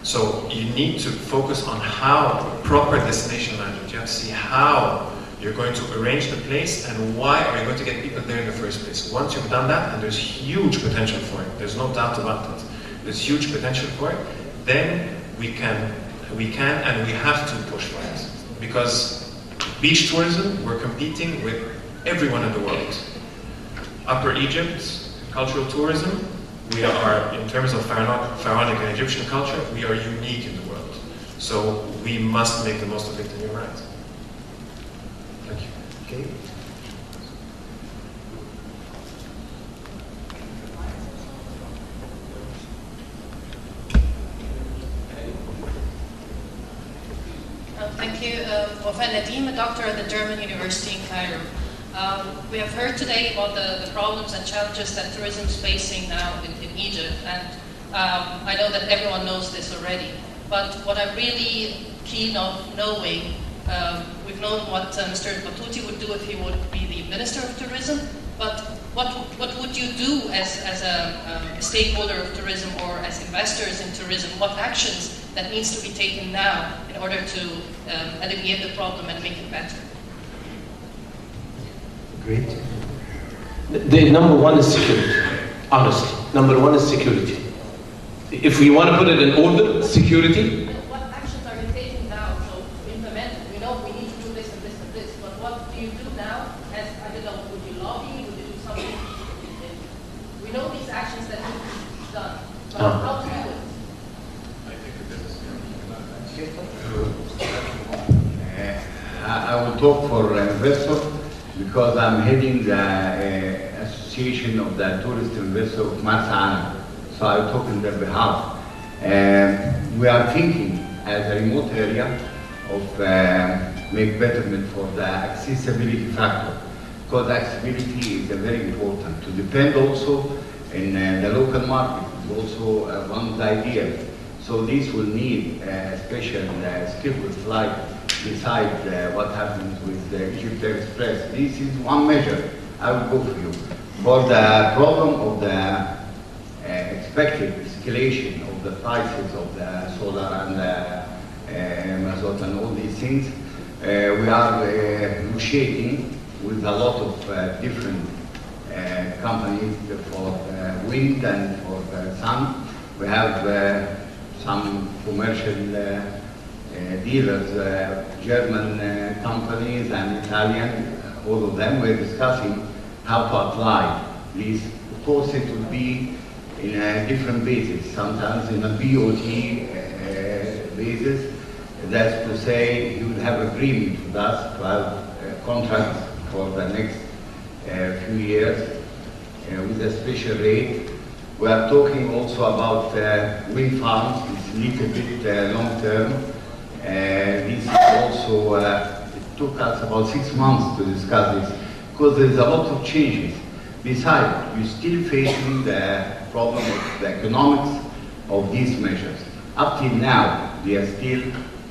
So you need to focus on how proper destination management. You have to see how you're going to arrange the place and why are you going to get people there in the first place. Once you've done that, and there's huge potential for it, there's no doubt about it, there's huge potential for it, then we can and we have to push for it. Because beach tourism, we're competing with everyone in the world. Upper Egypt, cultural tourism, we are, in terms of pharaonic and Egyptian culture, we are unique in the world. So we must make the most of it, and you're right. Thank you. Okay. Thank you. Wafa Nadim, a doctor at the German University in Cairo. We have heard today about the problems and challenges that tourism is facing now in Egypt, and I know that everyone knows this already. But what I'm really keen on knowing, we've known what Mr. Battuti would do if he would be the Minister of Tourism, but what would you do as a stakeholder of tourism or as investors in tourism? What actions that needs to be taken now in order to alleviate the problem and make it better? Great. The number one is security, honestly. Number one is security. If we want to put it in order, security. What actions are you taking now to implement it? We know we need to do this and this and this, but what do you do now? As, I don't know, would you lobby? Would you do something? We know these actions that need to be done, but how to do it? I will talk for investors because I'm heading the Association of the Tourist Investors of Marsa Alam. So I will talk on their behalf. We are thinking as a remote area of make betterment for the accessibility factor, because accessibility is very important. To depend also in the local market is also one of the ideas. So this will need special skillful flight beside what happens with the Egypt Express. This is one measure I will go for you. For the problem of the expected escalation of the prices of the solar and the mazot and all these things, we are negotiating with a lot of different companies for wind and for sun. We have some commercial dealers, German companies and Italian, all of them. We're discussing how to apply these. Of course, it will be in a different basis, sometimes in a BOT basis. That's to say, you will have agreement with us to have contracts for the next few years with a special rate. We are talking also about wind farms. It's a little bit long term. This is also, it took us about 6 months to discuss this because there's a lot of changes. Besides, we're still facing the problem of the economics of these measures. Up till now, they are still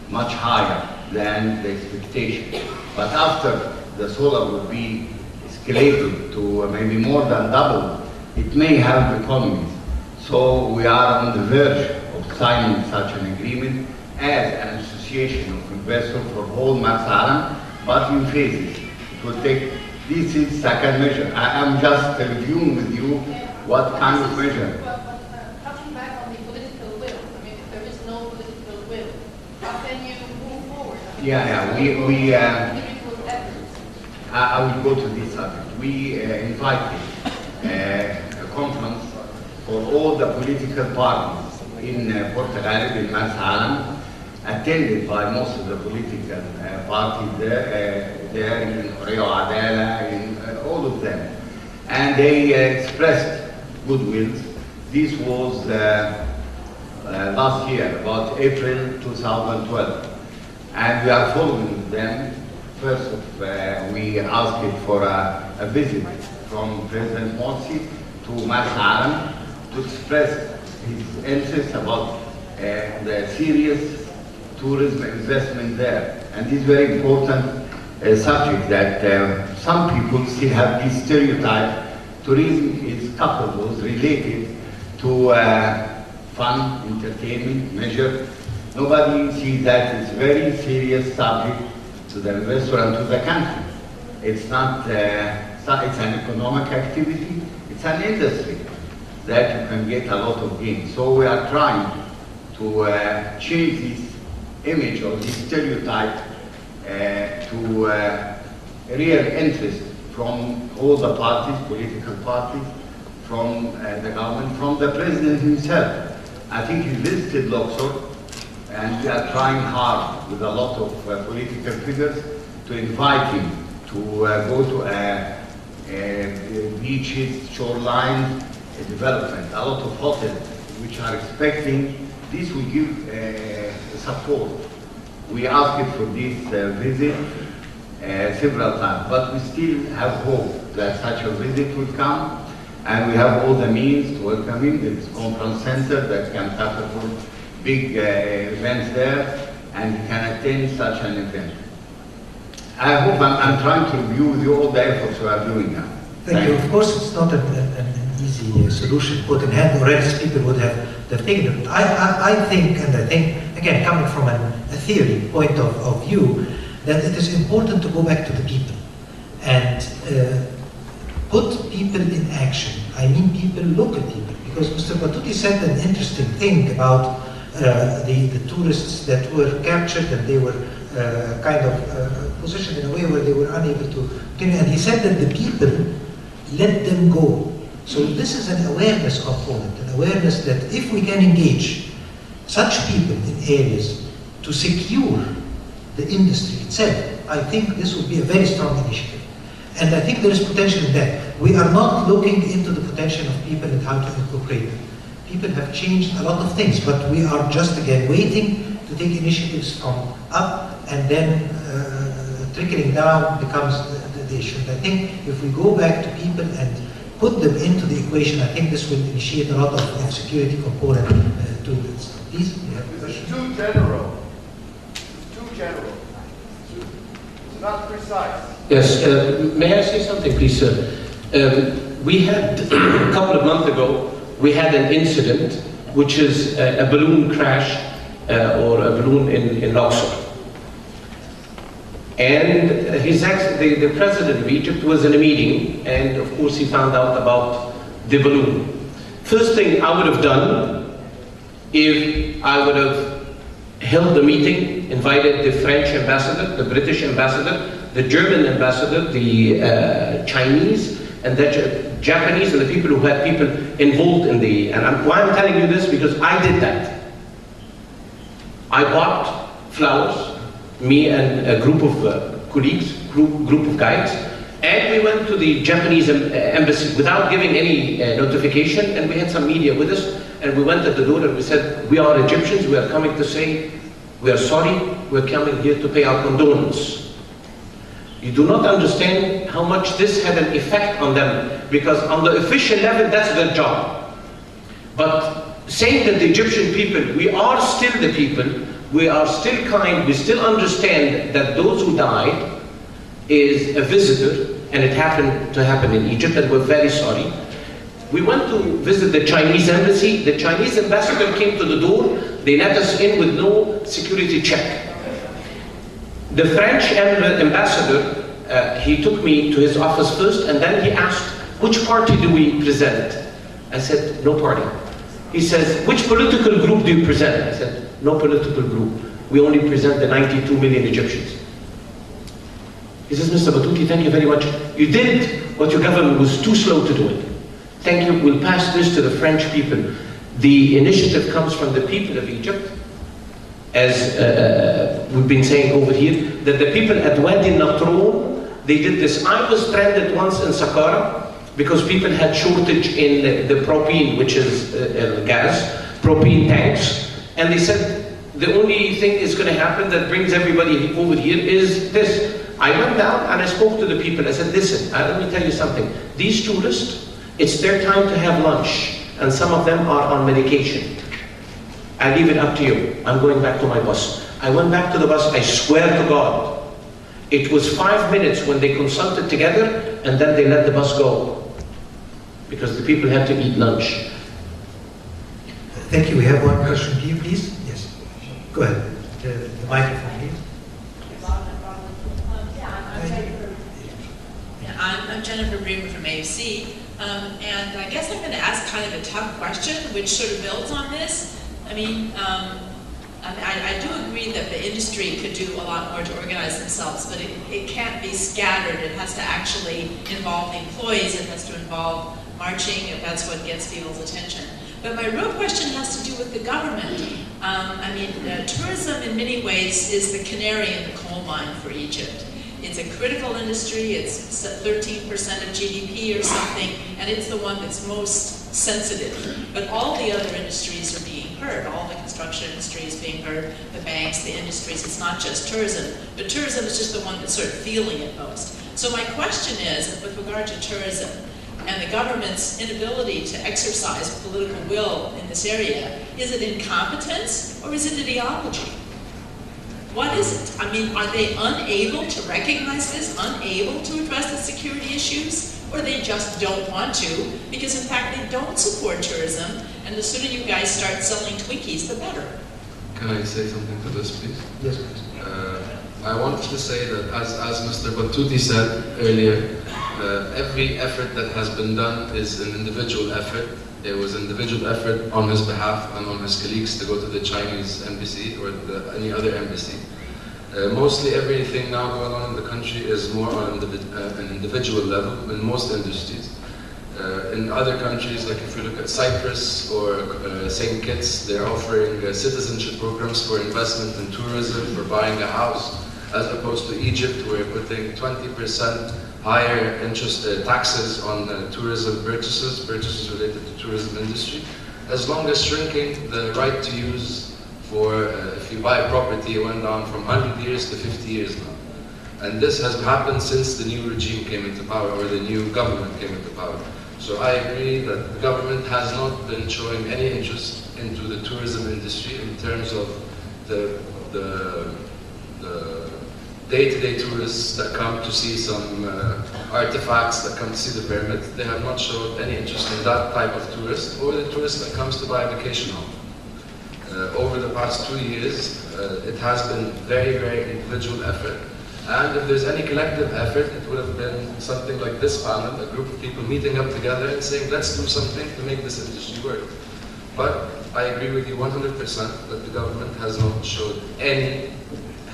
much higher than the expectation. But after the solar will be escalated to maybe more than double, it may help economies. So we are on the verge of signing such an agreement as an association of investors for whole Marsa Alam, but in phases. It will take, this is second measure. I'm just reviewing with you what kind of measure. But touching back on the political will, I mean, if there is no political will, how can you move forward? I mean, I will go to this subject. We invited a conference for all the political parties in Porto Gallo, in Marsa Alam, attended by most of the political parties there in Rio Adela, in all of them. And they expressed goodwill. This was last year, about April 2012. And we are following them. First, we asked for a visit from President Morsi to Marsa Alam to express his interest about the serious tourism investment there. And this is very important subject that some people still have this stereotype. Tourism is coupled, was related to fun, entertainment, measure. Nobody sees that it's very serious subject to the investor and to the country. It's not, it's an economic activity, it's an industry that you can get a lot of gain. So we are trying to change this image or this stereotype to real interest from all the parties, political parties, from the government, from the president himself. I think he visited Luxor, and we are trying hard with a lot of political figures to invite him to go to beaches, shorelines, development. A lot of hotels which are expecting this will give support. We asked for this visit several times, but we still have hope that such a visit will come, and we have all the means to welcome him. There is a conference center that can catapult big events there, and he can attend such an event. I hope I'm trying to review with you all the efforts we are doing now. Thank you. Of course, it's not an easy solution put in hand, or else people would have taken it. I think, again, coming from a theory point of view, that it is important to go back to the people and put people in action. I mean people, local people, because Mr. Battuti said an interesting thing about the tourists that were captured, and they were kind of positioned in a way where they were unable to continue. And he said that the people let them go. So this is an awareness component, an awareness that if we can engage such people in areas to secure the industry itself, I think this would be a very strong initiative. And I think there is potential in that. We are not looking into the potential of people and how to incorporate them. People have changed a lot of things, but we are just again waiting to take initiatives from up, and then trickling down becomes the issue. And I think if we go back to people and put them into the equation, I think this will initiate a lot of security component to this. Please? It's too general. It's too general. It's not precise. Yes, may I say something, please, sir? We had, a couple of months ago, we had an incident, which is a balloon crash or a balloon in Luxor. And the president of Egypt was in a meeting, and of course he found out about the balloon. First thing I would have done, if I would have held the meeting, invited the French ambassador, the British ambassador, the German ambassador, the Chinese, and the Japanese, and the people who had people involved in the, why I'm telling you this, because I did that. I bought flowers, me and a group of colleagues, group of guides, and we went to the Japanese embassy without giving any notification, and we had some media with us, and we went at the door and we said, we are Egyptians, we are coming to say, we are sorry, we're coming here to pay our condolence. You do not understand how much this had an effect on them, because on the official level, that's their job. But saying that the Egyptian people, we are still the people, we are still kind, we still understand that those who died is a visitor, and it happened to happen in Egypt, and we're very sorry. We went to visit the Chinese embassy. The Chinese ambassador came to the door. They let us in with no security check. The French ambassador, he took me to his office first, and then he asked, which party do we present? I said, no party. He says, which political group do you present? I said, no political group. We only present the 92 million Egyptians. He says, Mr. Batouti, thank you very much. You did what your government was too slow to do it. Thank you. We'll pass this to the French people. The initiative comes from the people of Egypt, as we've been saying over here, that the people at Wadi Natron, they did this. I was stranded once in Saqqara because people had shortage in the propane, which is gas, propane tanks, and they said, the only thing is going to happen that brings everybody over here is this. I went down and I spoke to the people. I said, listen, let me tell you something. These tourists, it's their time to have lunch, and some of them are on medication. I leave it up to you. I'm going back to my bus. I went back to the bus, I swear to God. It was 5 minutes when they consulted together, and then they let the bus go, because the people had to eat lunch. Thank you. We have one question to you, please. Yes. Go ahead. The microphone, please. I'm Jennifer Bremer from AUC, and I guess I'm going to ask kind of a tough question, which sort of builds on this. I mean, I do agree that the industry could do a lot more to organize themselves, but it can't be scattered. It has to actually involve the employees. It has to involve marching, if that's what gets people's attention. But my real question has to do with the government. I mean, tourism in many ways is the canary in the coal mine for Egypt. It's a critical industry, it's 13% of GDP or something, and it's the one that's most sensitive. But all the other industries are being hurt. All the construction industry is being hurt, the banks, the industries. It's not just tourism, but tourism is just the one that's sort of feeling it most. So my question is, with regard to tourism and the government's inability to exercise political will in this area, is it incompetence or is it ideology? What is it? I mean, are they unable to recognize this, unable to address the security issues, or they just don't want to, because in fact they don't support tourism, and the sooner you guys start selling Twinkies, the better. Can I say something to this, please? Yes, please. I wanted to say that, as Mr. Batouti said earlier, every effort that has been done is an individual effort. It was an individual effort on his behalf and on his colleagues to go to the Chinese embassy or any other embassy. Mostly everything now going on in the country is more on an individual level in most industries. In other countries, like if you look at Cyprus or St. Kitts, they're offering citizenship programs for investment in tourism, for buying a house, as opposed to Egypt, where we're putting 20% higher interest taxes on tourism purchases related to tourism industry, as long as shrinking the right to use for, if you buy a property, it went down from 100 years to 50 years now. And this has happened since the new regime came into power, or the new government came into power. So I agree that the government has not been showing any interest into the tourism industry in terms of the day-to-day tourists that come to see some artifacts, that come to see the pyramid. They have not shown any interest in that type of tourist, or the tourist that comes to buy a vacation home. Over the past 2 years, it has been very, very individual effort. And if there's any collective effort, it would have been something like this panel, a group of people meeting up together and saying, let's do something to make this industry work. But I agree with you 100% that the government has not showed any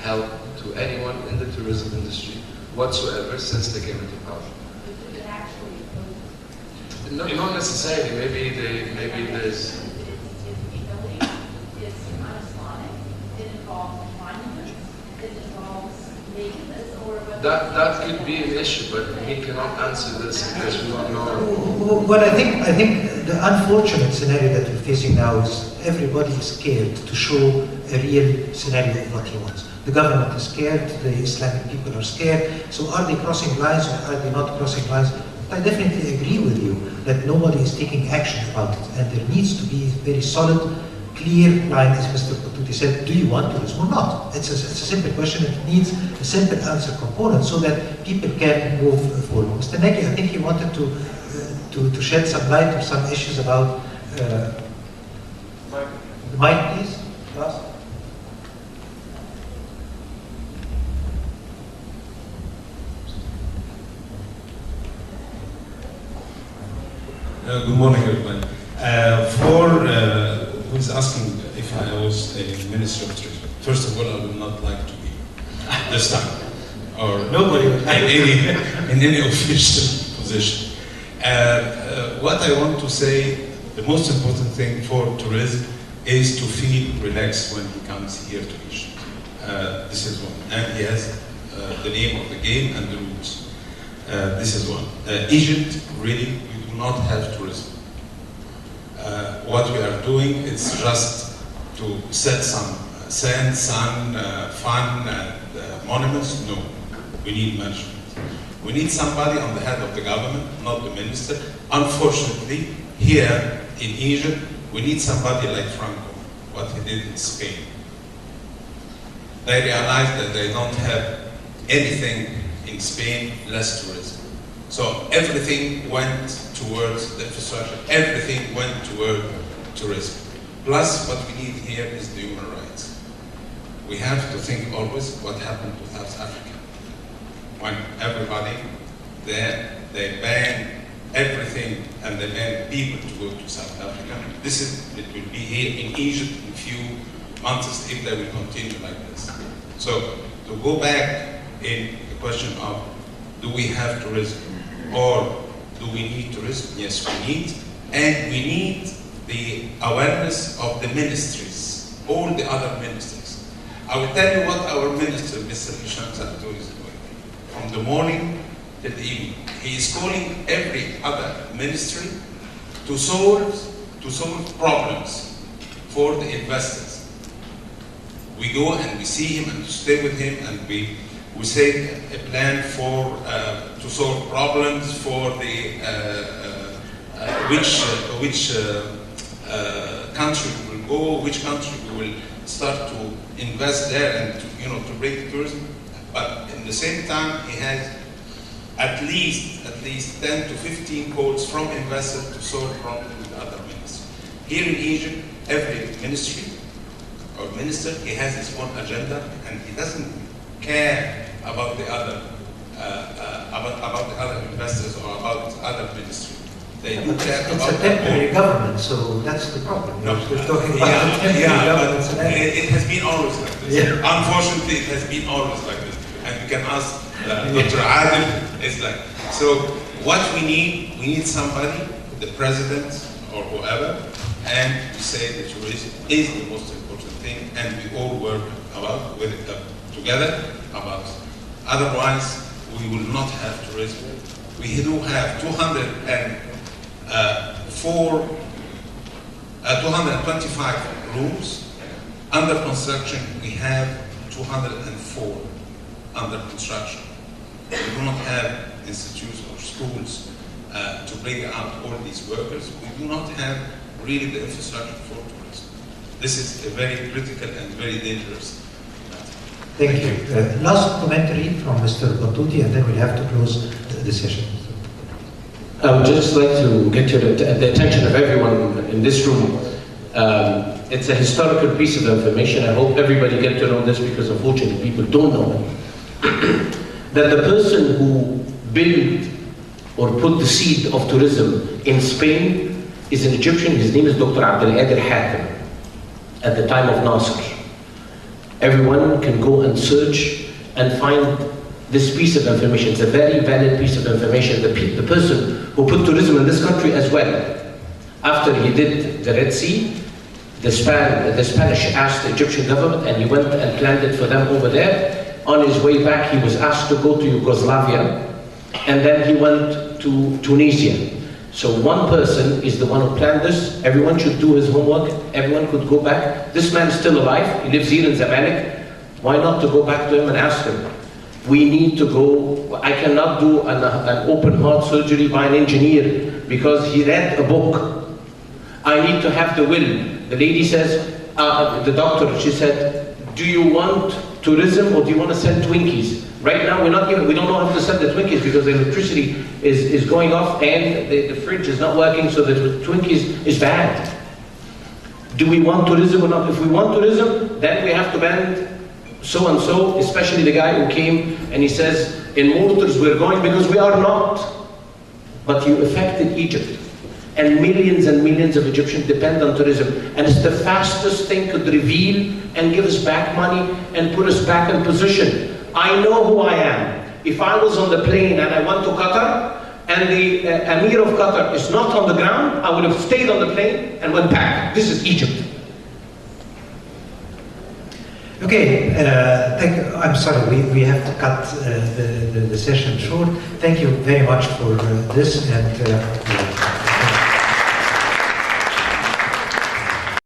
help to anyone in the tourism industry whatsoever since they came into power. Not necessarily. Maybe there's. That could be an issue, but we cannot answer this because we don't know. Well, I think the unfortunate scenario that we're facing now is everybody is scared to show a real scenario of what he wants. The government is scared, the Islamic people are scared, so are they crossing lines or are they not crossing lines? I definitely agree with you that nobody is taking action about it, and there needs to be a very solid, clear line, as Mr. Battuti said, do you want tourism or not? It's a simple question, it needs a simple answer component so that people can move forward. Mr. Neki, I think he wanted to shed some light on some issues about the mic, please. Last. Good morning, everyone. Who's asking if I was a Minister of Tourism? First of all, I would not like to be this time, or nobody in any official position. What I want to say, the most important thing for tourism is to feel relaxed when he comes here to Egypt. This is one, and he has the name of the game and the rules. This is one. Egypt really. Not have tourism. What we are doing is just to set some sand, sun, fun, and monuments. No, we need management. We need somebody on the head of the government, not the minister. Unfortunately, here in Egypt, we need somebody like Franco, what he did in Spain. They realized that they don't have anything in Spain, less tourism. So everything went towards the infrastructure, everything went toward tourism. Plus, what we need here is the human rights. We have to think always what happened to South Africa. When everybody there, they ban everything and they ban people to go to South Africa. It will be here in Egypt in a few months if they will continue like this. So, to go back in the question of, do we have tourism? Or do we need tourism? Yes, we need. And we need the awareness of the ministries, all the other ministries. I will tell you what our minister, Mr. Hisham Sartouri, is doing. From the morning till the evening. He is calling every other ministry to solve problems for the investors. We go and we see him and stay with him and we say a plan for to solve problems for the which country we will go, which country we will start to invest there and to bring tourism. But in the same time, he has at least 10 to 15 calls from investors to solve problems with other ministries. Here in Egypt, every ministry or minister, he has his own agenda and he doesn't care about the other investors or about other ministries. They do care about. It's a temporary government, so that's the problem. No, we're talking about the temporary government. It has been always like this. Yeah. Unfortunately, it has been always like this. And you can ask Dr. Adil. It's like so. What we need somebody, the president or whoever, and we say that tourism is the most important thing, and we all work with it together about. Otherwise, we will not have tourism. We do have 225 rooms. Under construction, we have 204 under construction. We do not have institutes or schools to bring out all these workers. We do not have really the infrastructure for tourism. This is a very critical and very dangerous. Thank you. Last commentary from Mr. Battuti, and then we'll have to close the session. I would just like to get to the attention of everyone in this room. It's a historical piece of information. I hope everybody gets to know this because unfortunately people don't know it. that the person who built or put the seed of tourism in Spain is an Egyptian. His name is Dr. Abdelkader Hatem, at the time of Nasser. Everyone can go and search and find this piece of information. It's a very valid piece of information. The person who put tourism in this country as well, after he did the Red Sea, the Spanish asked the Egyptian government, and he went and planned it for them over there. On his way back, he was asked to go to Yugoslavia, and then he went to Tunisia. So one person is the one who planned this. Everyone should do his homework. Everyone could go back. This man is still alive. He lives here in Zamalek. Why not to go back to him and ask him? We need to go. I cannot do an open heart surgery by an engineer because he read a book. I need to have the will. The lady says, the doctor, she said, do you want tourism or do you want to sell Twinkies? Right now, we don't know how to sell the Twinkies because the electricity is going off and the fridge is not working, so the Twinkies is bad. Do we want tourism or not? If we want tourism, then we have to ban so-and-so, especially the guy who came and he says, in mortars we're going, because we are not. But you affected Egypt. And millions of Egyptians depend on tourism. And it's the fastest thing could reveal and give us back money and put us back in position. I know who I am. If I was on the plane and I went to Qatar, and the Emir of Qatar is not on the ground, I would have stayed on the plane and went back. This is Egypt. Okay, I'm sorry, we have to cut the session short. Thank you very much for this, and